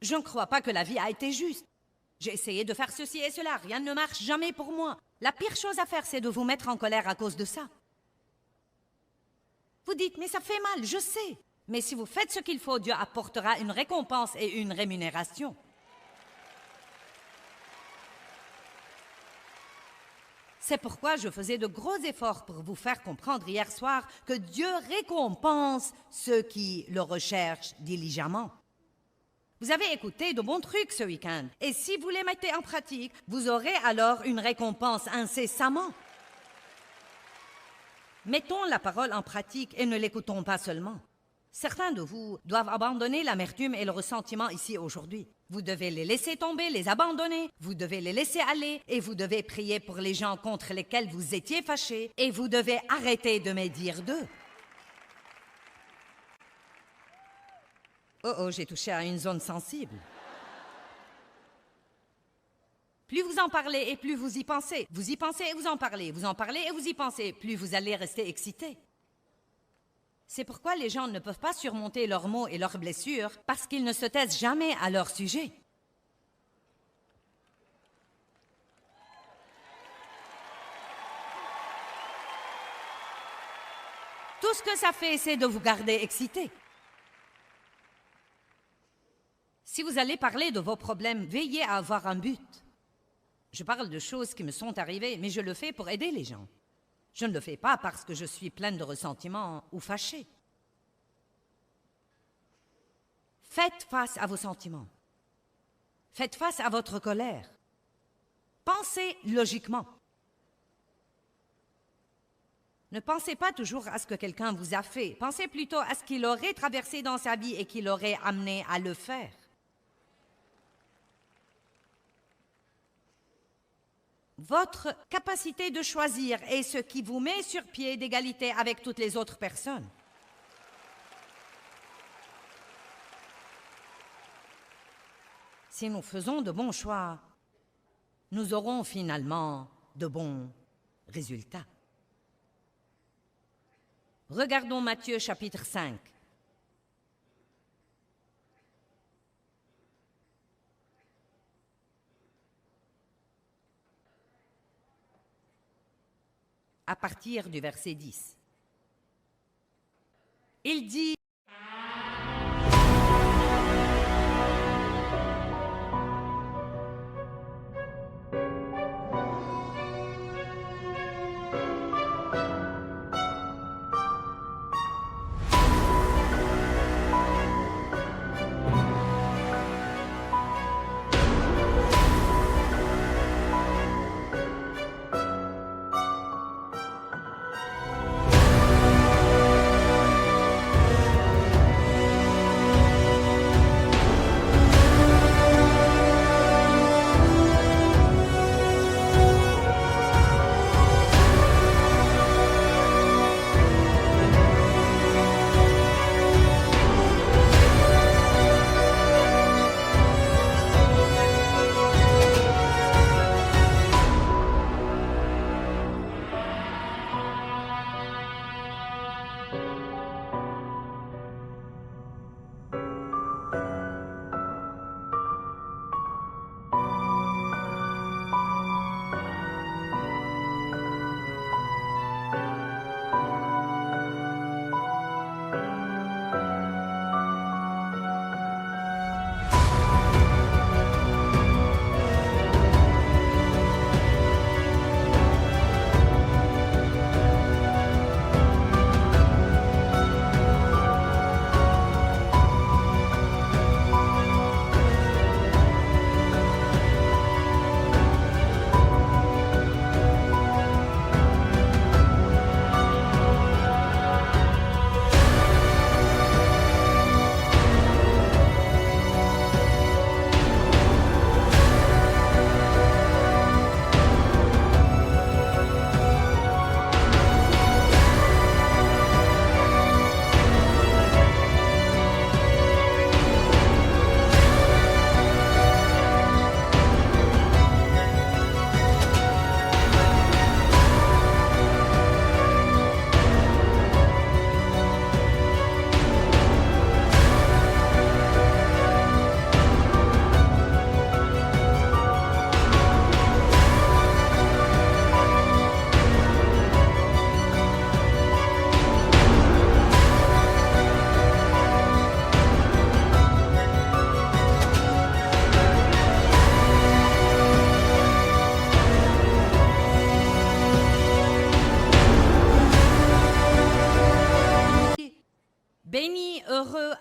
Je ne crois pas que la vie a été juste. J'ai essayé de faire ceci et cela, rien ne marche jamais pour moi. La pire chose à faire, c'est de vous mettre en colère à cause de ça. Vous dites, mais ça fait mal, je sais. Mais si vous faites ce qu'il faut, Dieu apportera une récompense et une rémunération. C'est pourquoi je faisais de gros efforts pour vous faire comprendre hier soir que Dieu récompense ceux qui le recherchent diligemment. Vous avez écouté de bons trucs ce week-end, et si vous les mettez en pratique, vous aurez alors une récompense incessamment. Mettons la parole en pratique et ne l'écoutons pas seulement. Certains de vous doivent abandonner l'amertume et le ressentiment ici aujourd'hui. Vous devez les laisser tomber, les abandonner, vous devez les laisser aller et vous devez prier pour les gens contre lesquels vous étiez fâchés et vous devez arrêter de médire d'eux. Oh, j'ai touché à une zone sensible. Plus vous en parlez et plus vous y pensez. Vous y pensez et vous en parlez et vous y pensez. Plus vous allez rester excité. C'est pourquoi les gens ne peuvent pas surmonter leurs maux et leurs blessures parce qu'ils ne se taisent jamais à leur sujet. Tout ce que ça fait, c'est de vous garder excité. Si vous allez parler de vos problèmes, veillez à avoir un but. Je parle de choses qui me sont arrivées, mais je le fais pour aider les gens. Je ne le fais pas parce que je suis pleine de ressentiment ou fâchée. Faites face à vos sentiments. Faites face à votre colère. Pensez logiquement. Ne pensez pas toujours à ce que quelqu'un vous a fait. Pensez plutôt à ce qu'il aurait traversé dans sa vie et qui l'aurait amené à le faire. Votre capacité de choisir est ce qui vous met sur pied d'égalité avec toutes les autres personnes. Si nous faisons de bons choix, nous aurons finalement de bons résultats. Regardons Matthieu chapitre 5. À partir du verset 10. Il dit: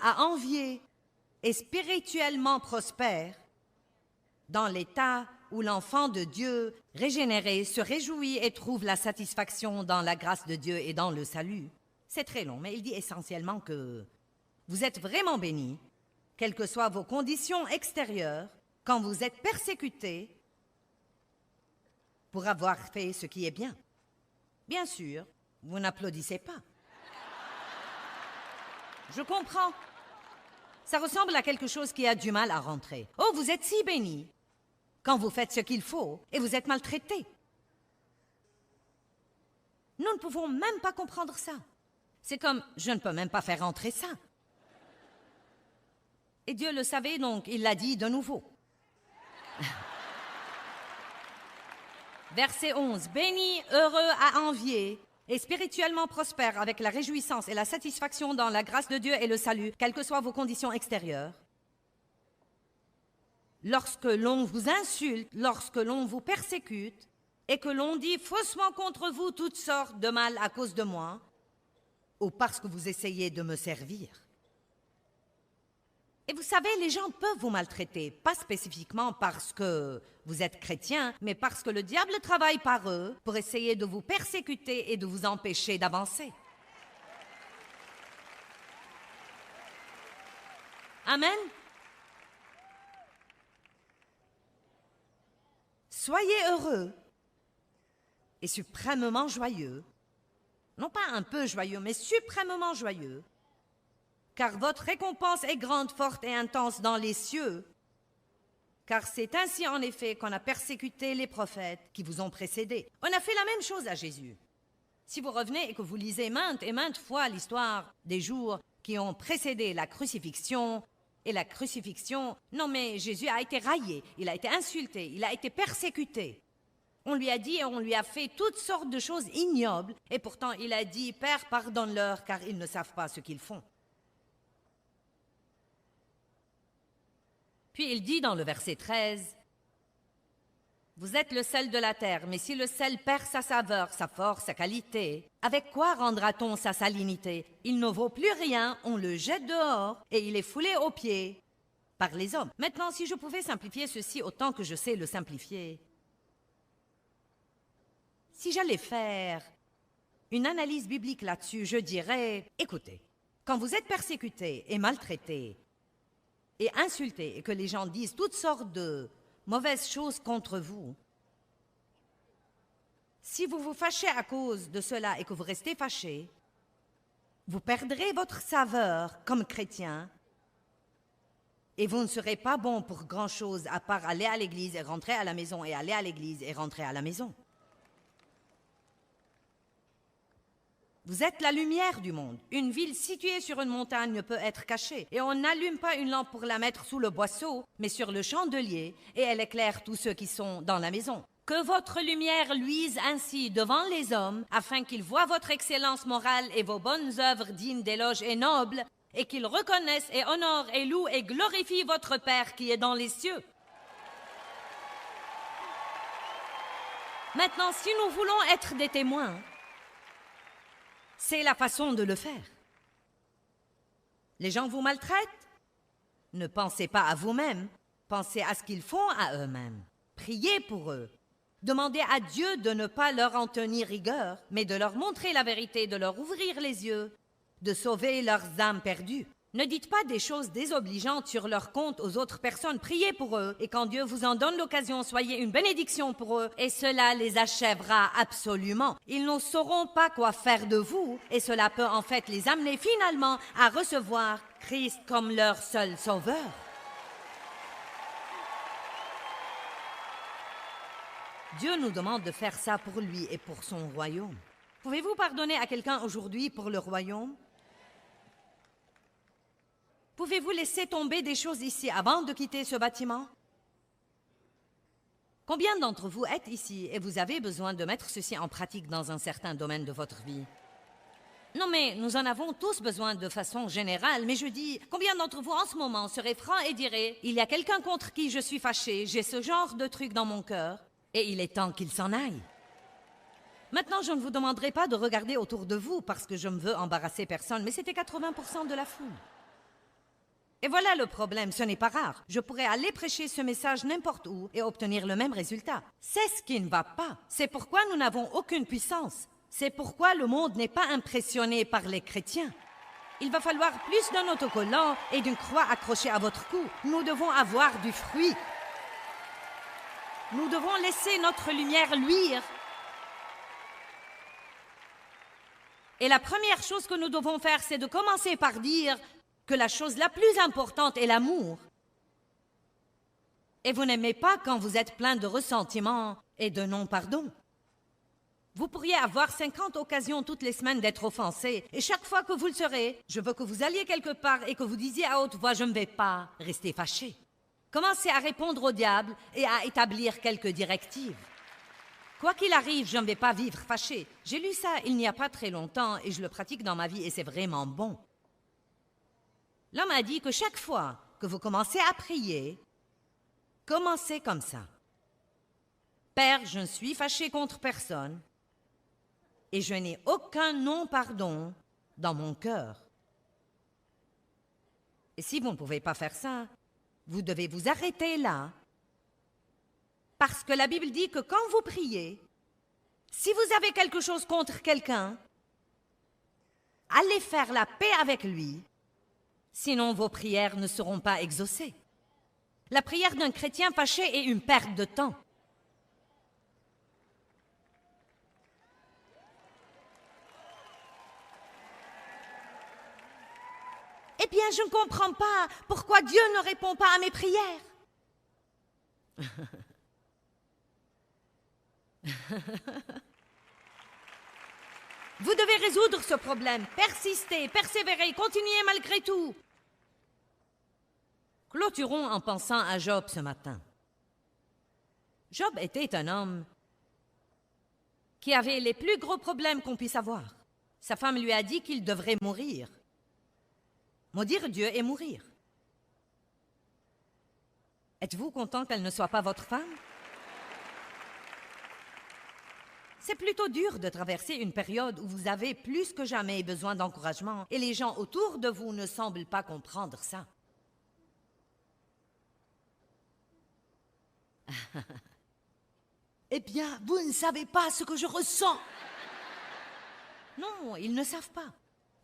à envier et spirituellement prospère, dans l'état où l'enfant de Dieu régénéré se réjouit et trouve la satisfaction dans la grâce de Dieu et dans le salut. C'est très long, mais il dit essentiellement que vous êtes vraiment bénis, quelles que soient vos conditions extérieures, quand vous êtes persécutés pour avoir fait ce qui est bien. Bien sûr, vous n'applaudissez pas. Je comprends. Ça ressemble à quelque chose qui a du mal à rentrer. Oh, vous êtes si bénis quand vous faites ce qu'il faut et vous êtes maltraités. Nous ne pouvons même pas comprendre ça. C'est comme, je ne peux même pas faire entrer ça. Et Dieu le savait, donc il l'a dit de nouveau. Verset 11. Béni, heureux à envier et spirituellement prospère avec la réjouissance et la satisfaction dans la grâce de Dieu et le salut, quelles que soient vos conditions extérieures. Lorsque l'on vous insulte, lorsque l'on vous persécute et que l'on dit faussement contre vous toutes sortes de mal à cause de moi, ou parce que vous essayez de me servir. Et vous savez, les gens peuvent vous maltraiter, pas spécifiquement parce que vous êtes chrétien, mais parce que le diable travaille par eux pour essayer de vous persécuter et de vous empêcher d'avancer. Amen. Soyez heureux et suprêmement joyeux, non pas un peu joyeux, mais suprêmement joyeux, car votre récompense est grande, forte et intense dans les cieux, car c'est ainsi en effet qu'on a persécuté les prophètes qui vous ont précédés. On a fait la même chose à Jésus. Si vous revenez et que vous lisez maintes et maintes fois l'histoire des jours qui ont précédé la crucifixion, et la crucifixion, non mais Jésus a été raillé, il a été insulté, il a été persécuté. On lui a dit et on lui a fait toutes sortes de choses ignobles, et pourtant il a dit, Père, pardonne-leur, car ils ne savent pas ce qu'ils font. Puis il dit dans le verset 13, vous êtes le sel de la terre, mais si le sel perd sa saveur, sa force, sa qualité, avec quoi rendra-t-on sa salinité? Il ne vaut plus rien, on le jette dehors et il est foulé aux pieds par les hommes. Maintenant, si je pouvais simplifier ceci autant que je sais le simplifier, si j'allais faire une analyse biblique là-dessus, je dirais, écoutez, quand vous êtes persécutés et maltraités et insultés et que les gens disent toutes sortes de mauvaises choses contre vous, si vous vous fâchez à cause de cela et que vous restez fâchés, vous perdrez votre saveur comme chrétien et vous ne serez pas bon pour grand-chose à part aller à l'église et rentrer à la maison et aller à l'église et rentrer à la maison. Vous êtes la lumière du monde. Une ville située sur une montagne ne peut être cachée. Et on n'allume pas une lampe pour la mettre sous le boisseau, mais sur le chandelier, et elle éclaire tous ceux qui sont dans la maison. Que votre lumière luise ainsi devant les hommes, afin qu'ils voient votre excellence morale et vos bonnes œuvres dignes d'éloges et nobles, et qu'ils reconnaissent et honorent et louent et glorifient votre Père qui est dans les cieux. Maintenant, si nous voulons être des témoins, c'est la façon de le faire. Les gens vous maltraitent? Ne pensez pas à vous-même, pensez à ce qu'ils font à eux-mêmes. Priez pour eux. Demandez à Dieu de ne pas leur en tenir rigueur, mais de leur montrer la vérité, de leur ouvrir les yeux, de sauver leurs âmes perdues. Ne dites pas des choses désobligeantes sur leur compte aux autres personnes. Priez pour eux, et quand Dieu vous en donne l'occasion, soyez une bénédiction pour eux, et cela les achèvera absolument. Ils ne sauront pas quoi faire de vous, et cela peut en fait les amener finalement à recevoir Christ comme leur seul sauveur. Dieu nous demande de faire ça pour lui et pour son royaume. Pouvez-vous pardonner à quelqu'un aujourd'hui pour le royaume? Pouvez-vous laisser tomber des choses ici avant de quitter ce bâtiment? Combien d'entre vous êtes ici et vous avez besoin de mettre ceci en pratique dans un certain domaine de votre vie? Non, mais nous en avons tous besoin de façon générale, mais je dis, combien d'entre vous en ce moment seraient francs et diraient, il y a quelqu'un contre qui je suis fâché, j'ai ce genre de truc dans mon cœur, et il est temps qu'il s'en aille. Maintenant, je ne vous demanderai pas de regarder autour de vous parce que je ne veux embarrasser personne, mais c'était 80% de la foule. Et voilà le problème, ce n'est pas rare. Je pourrais aller prêcher ce message n'importe où et obtenir le même résultat. C'est ce qui ne va pas. C'est pourquoi nous n'avons aucune puissance. C'est pourquoi le monde n'est pas impressionné par les chrétiens. Il va falloir plus d'un autocollant et d'une croix accrochée à votre cou. Nous devons avoir du fruit. Nous devons laisser notre lumière luire. Et la première chose que nous devons faire, c'est de commencer par dire que la chose la plus importante est l'amour. Et vous n'aimez pas quand vous êtes plein de ressentiment et de non-pardon. Vous pourriez avoir 50 occasions toutes les semaines d'être offensé, et chaque fois que vous le serez, je veux que vous alliez quelque part et que vous disiez à haute voix « Je ne vais pas rester fâché ». Commencez à répondre au diable et à établir quelques directives. Quoi qu'il arrive, je ne vais pas vivre fâché. J'ai lu ça il n'y a pas très longtemps et je le pratique dans ma vie et c'est vraiment bon. L'homme a dit que chaque fois que vous commencez à prier, commencez comme ça. Père, je ne suis fâché contre personne et je n'ai aucun non-pardon dans mon cœur. Et si vous ne pouvez pas faire ça, vous devez vous arrêter là, parce que la Bible dit que quand vous priez, si vous avez quelque chose contre quelqu'un, allez faire la paix avec lui, sinon vos prières ne seront pas exaucées. La prière d'un chrétien fâché est une perte de temps. Eh bien, je ne comprends pas pourquoi Dieu ne répond pas à mes prières. Vous devez résoudre ce problème, persister, persévérer, continuer malgré tout. Clôturons en pensant à Job ce matin. Job était un homme qui avait les plus gros problèmes qu'on puisse avoir. Sa femme lui a dit qu'il devrait mourir. Maudire Dieu et mourir. Êtes-vous content qu'elle ne soit pas votre femme? C'est plutôt dur de traverser une période où vous avez plus que jamais besoin d'encouragement et les gens autour de vous ne semblent pas comprendre ça. Eh bien, vous ne savez pas ce que je ressens. Non, ils ne savent pas.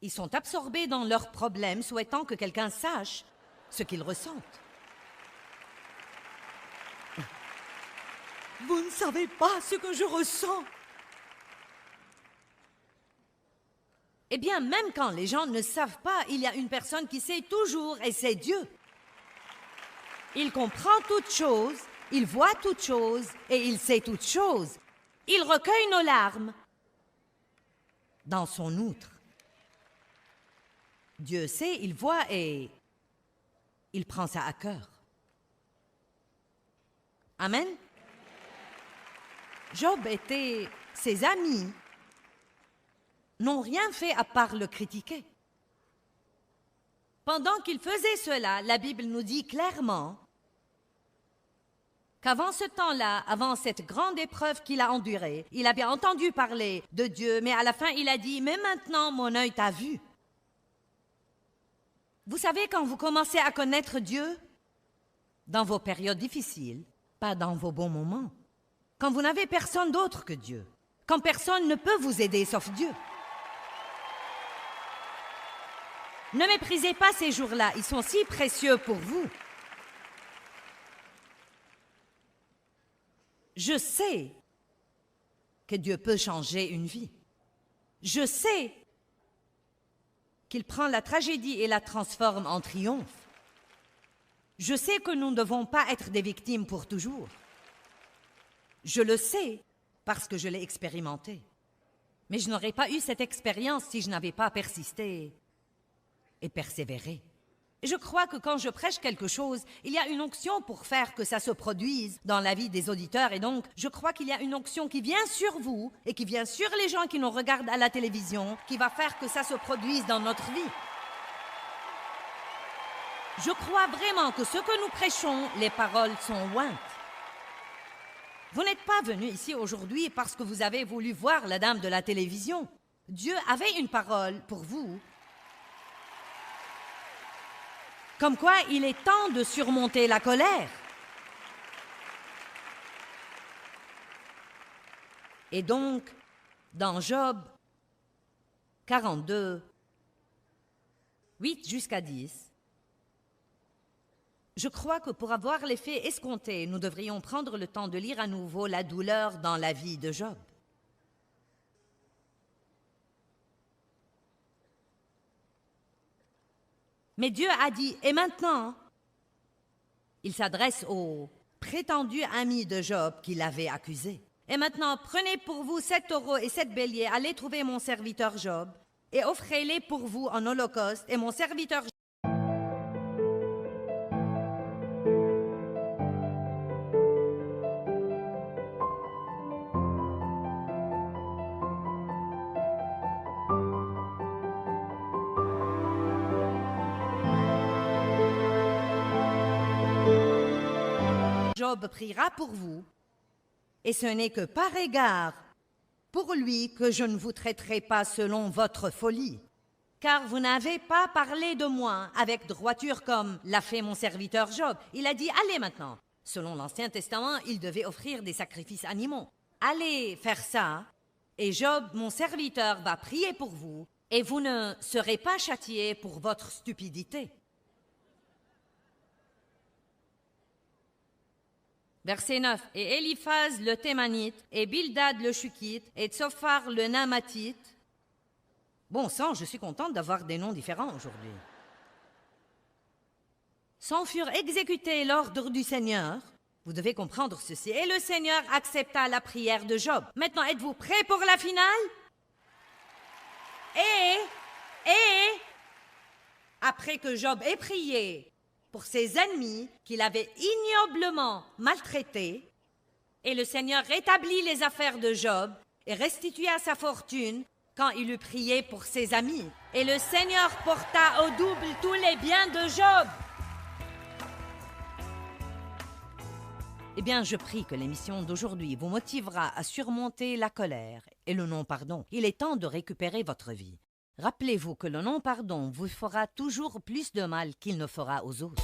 Ils sont absorbés dans leurs problèmes, souhaitant que quelqu'un sache ce qu'ils ressentent. Vous ne savez pas ce que je ressens. Eh bien, même quand les gens ne savent pas, il y a une personne qui sait toujours, et c'est Dieu. Il comprend toutes choses, il voit toutes choses, et il sait toutes choses. Il recueille nos larmes dans son outre. Dieu sait, il voit et il prend ça à cœur. Amen. Job était... Ses amis n'ont rien fait à part le critiquer. Pendant qu'il faisait cela, la Bible nous dit clairement qu'avant ce temps-là, avant cette grande épreuve qu'il a endurée, il avait entendu parler de Dieu, mais à la fin, il a dit « Mais maintenant, mon œil t'a vu. » Vous savez, quand vous commencez à connaître Dieu, dans vos périodes difficiles, pas dans vos bons moments, quand vous n'avez personne d'autre que Dieu, quand personne ne peut vous aider sauf Dieu. Ne méprisez pas ces jours-là, ils sont si précieux pour vous. Je sais que Dieu peut changer une vie. Je sais qu'il prend la tragédie et la transforme en triomphe. Je sais que nous ne devons pas être des victimes pour toujours. Je le sais parce que je l'ai expérimenté. Mais je n'aurais pas eu cette expérience si je n'avais pas persisté et persévéré. Je crois que quand je prêche quelque chose, il y a une onction pour faire que ça se produise dans la vie des auditeurs. Et donc, je crois qu'il y a une onction qui vient sur vous et qui vient sur les gens qui nous regardent à la télévision, qui va faire que ça se produise dans notre vie. Je crois vraiment que ce que nous prêchons, les paroles sont ointes. Vous n'êtes pas venu ici aujourd'hui parce que vous avez voulu voir la dame de la télévision. Dieu avait une parole pour vous. Comme quoi, il est temps de surmonter la colère. Et donc, dans Job 42, 8 jusqu'à 10, je crois que pour avoir l'effet escompté, nous devrions prendre le temps de lire à nouveau la douleur dans la vie de Job. Mais Dieu a dit, et maintenant, il s'adresse aux prétendus amis de Job qui l'avaient accusé. Et maintenant, prenez pour vous 7 taureaux et 7 béliers, allez trouver mon serviteur Job, et offrez-les pour vous en holocauste, et mon serviteur Job priera pour vous, et ce n'est que par égard pour lui que je ne vous traiterai pas selon votre folie. Car vous n'avez pas parlé de moi avec droiture comme l'a fait mon serviteur Job. Il a dit, allez maintenant. Selon l'Ancien Testament, il devait offrir des sacrifices animaux. Allez faire ça, et Job, mon serviteur, va prier pour vous, et vous ne serez pas châtiés pour votre stupidité. Verset 9. Et Éliphaz le Thémanite, et Bildad le Shukite, et Tsophar le Namatite. Bon sang, je suis contente d'avoir des noms différents aujourd'hui. S'en furent exécutés l'ordre du Seigneur. Vous devez comprendre ceci. Et le Seigneur accepta la prière de Job. Maintenant, êtes-vous prêts pour la finale? Et, après que Job ait prié pour ses ennemis qu'il avait ignoblement maltraités, et le Seigneur rétablit les affaires de Job et restitua sa fortune quand il eut prié pour ses amis. Et le Seigneur porta au double tous les biens de Job. Eh bien, je prie que l'émission d'aujourd'hui vous motivera à surmonter la colère et le non-pardon. Il est temps de récupérer votre vie. Rappelez-vous que le non-pardon vous fera toujours plus de mal qu'il ne fera aux autres.